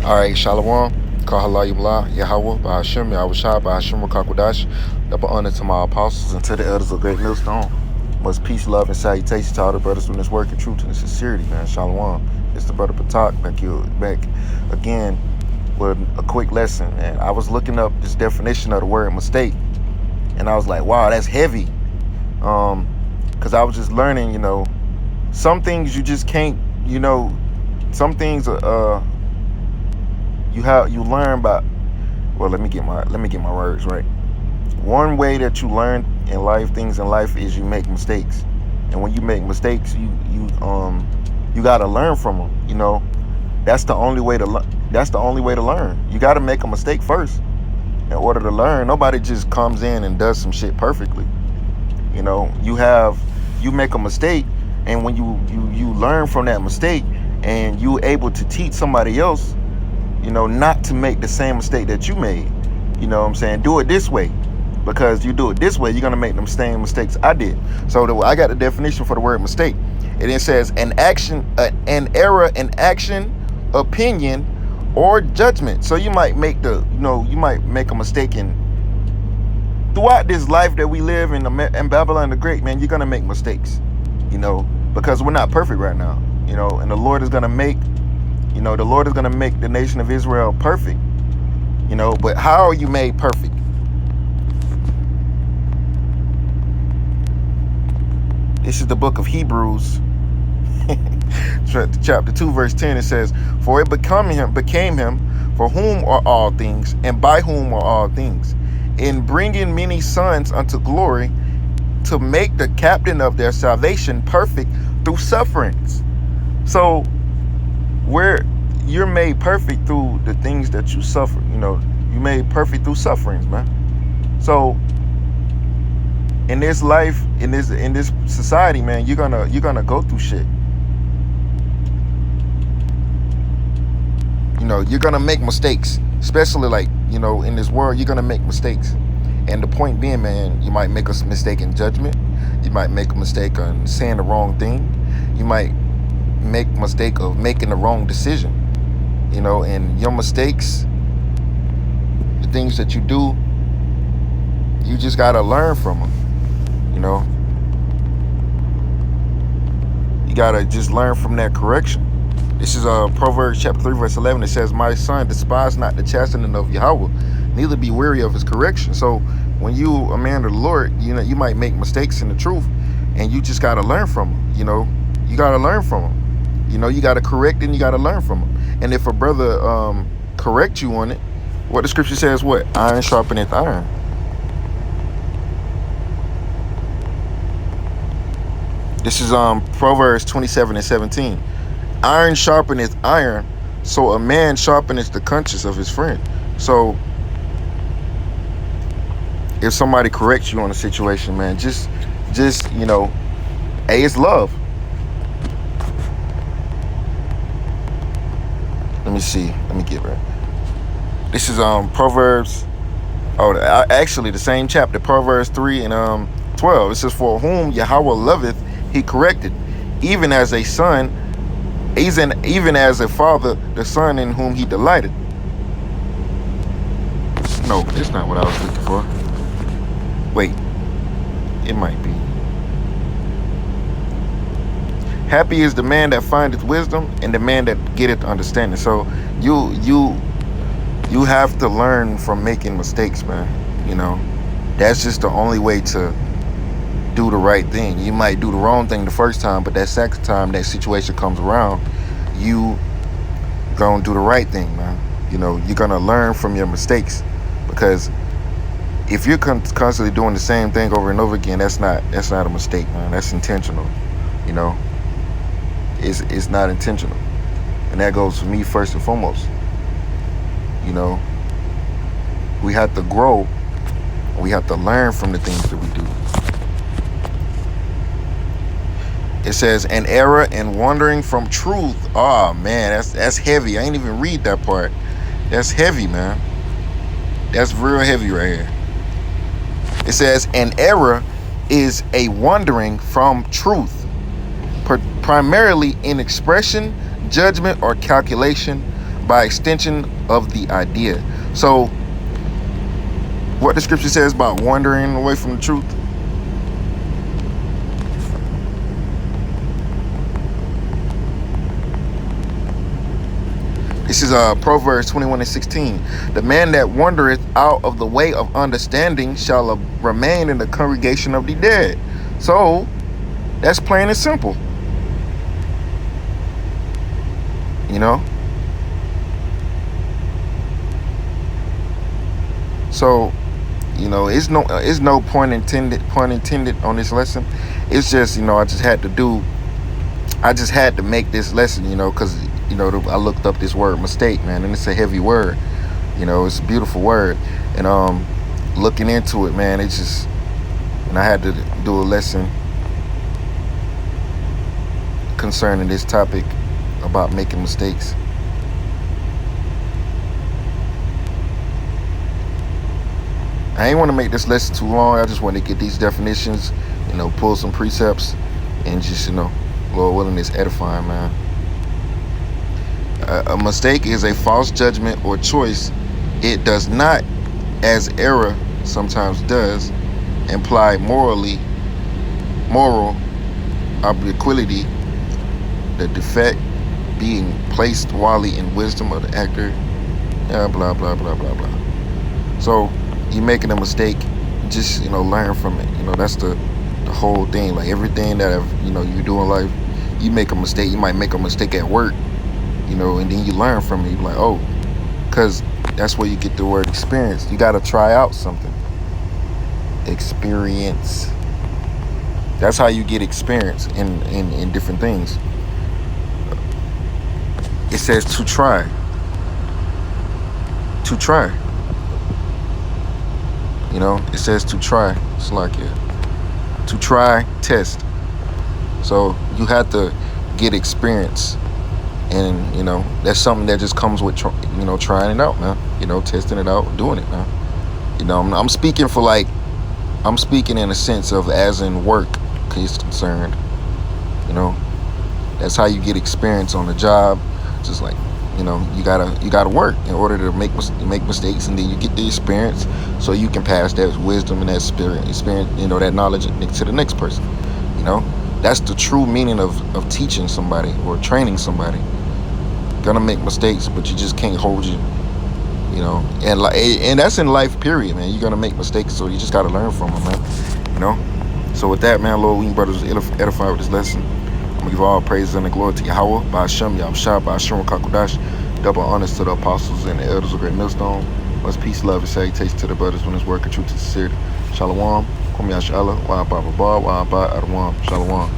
All right, Shalom. Kahalayimla, Yahweh, Bahashim, Yahushua, Bahashim, Kakwadash. Double honor to my apostles and to the elders of Great Millstone. Much peace, love, and salutation to all the brothers from this work in truth and sincerity, man. Shalom. It's the brother Patak back again with a quick lesson. And I was looking up this definition of the word mistake, and I was like, wow, that's heavy. Because I was just learning, some things you just can't, some things you learn by, well, let me get my words right. One way that you learn in life, things in life, is you make mistakes. And when you make mistakes, you got to learn from them. That's the only way to learn. You got to make a mistake first in order to learn. Nobody just comes in and does some shit perfectly. You make a mistake, and when you learn from that mistake, and you able to teach somebody else, not to make the same mistake that you made. You know what I'm saying? Do it this way. Because you do it this way, you're going to make them same mistakes I did. So I got the definition for the word mistake. And it says an error in action, opinion, or judgment. So you might make a mistake throughout this life that we live in Babylon the Great, man. You're going to make mistakes, because we're not perfect right now, and the Lord is going to make the nation of Israel perfect, but how are you made perfect? This is the book of Hebrews, chapter 2, verse 10. It says, for it became him, for whom are all things, and by whom are all things, in bringing many sons unto glory, to make the captain of their salvation perfect through sufferings. So you're made perfect through the things that you suffer. You made perfect through sufferings, man. So in this life, in this society, man, you're gonna go through shit. You're gonna make mistakes, especially in this world. You're gonna make mistakes, and the point being, man, you might make a mistake in judgment. You might make a mistake on saying the wrong thing. You might make a mistake of making the wrong decision. And your mistakes, the things that you do, you just gotta learn from them. You gotta just learn from that correction. This is Proverbs chapter 3, verse 11. It says, my son, despise not the chastening of Yahweh, neither be weary of his correction. So when you a man of the Lord, you might make mistakes in the truth, and you just gotta learn from them. You gotta learn from them. You gotta correct and you gotta learn from them. And if a brother correct you on it, what the scripture says, what? Iron sharpeneth iron. This is Proverbs 27 and 17. Iron sharpeneth iron, so a man sharpeneth the conscience of his friend. So if somebody corrects you on a situation, man, just it's love. Let me see. Let me get right. This is Proverbs. Actually the same chapter, Proverbs 3 and 12. It says, for whom Yahweh loveth, he corrected, even as a son, even as a father, the son in whom he delighted. No, that's not what I was looking for. Wait, it might be. Happy is the man that findeth wisdom, and the man that getteth understanding. So you have to learn from making mistakes, man. That's just the only way to do the right thing. You might do the wrong thing the first time, but that second time that situation comes around, you gonna do the right thing, man. You're gonna learn from your mistakes, because if you're constantly doing the same thing over and over again, that's not a mistake, man. That's intentional. It's not intentional, and that goes for me first and foremost. We have to grow. We have to learn from the things that we do. It says an error in wandering from truth. Oh man, that's heavy. I ain't even read that part. That's heavy, man. That's real heavy right here. It says an error is a wandering from truth, primarily in expression, judgment, or calculation, by extension of the idea. So what the scripture says about wandering away from the truth, this is Proverbs 21:16. The man that wandereth out of the way of understanding shall remain in the congregation of the dead. So that's plain and simple. You know? So, you know, it's no point intended on this lesson. It's just, you know, I just had to make this lesson, you know, because, you know, I looked up this word mistake, man, and it's a heavy word. You know, it's a beautiful word. And looking into it, man, it's just, and I had to do a lesson concerning this topic about making mistakes. I ain't want to make this lesson too long. I just want to get these definitions, you know, pull some precepts, and just, you know, Lord willing, is edifying, man. A mistake is a false judgment or choice. It does not, as error sometimes does, imply moral obliquity, the defect being placed wholly in wisdom of the actor, blah, blah, blah, blah, blah. So, you making a mistake, just, you know, learn from it. You know, that's the whole thing. Like, everything that, you know, you do in life, you make a mistake. You might make a mistake at work, you know, and then you learn from it. You're like, oh, because that's where you get the word experience. You got to try out something. Experience. That's how you get experience in different things. It says to try. To try. You know, it says to try. It's like, yeah. To try, test. So you have to get experience. And, you know, that's something that just comes with, you know, trying it out, man. You know, testing it out, doing it, man. You know, I'm speaking in a sense of as in work is concerned. You know, that's how you get experience on the job. Just like, you know, you gotta work in order to make mistakes, and then you get the experience so you can pass that wisdom and that experience, you know, that knowledge to the next person. You know, that's the true meaning of teaching somebody or training somebody. Gonna make mistakes, but you just can't hold you know, and that's in life, period, man. You're gonna make mistakes, so you just gotta learn from them, man. You know. So with that, man, Lord, we brothers edified with this lesson. I'm gonna give all praise and the glory to Yahweh, by Hashem, Yahshua, by Hashem, Kakodash. Double honors to the apostles and the elders of Great Millstone. Much peace, love, and salutations to the brothers when it's work of truth and sincerity. Shalom. Kwame Yashala. Wa Ba Ba Ba. Wa Ba Adawam. Shalom.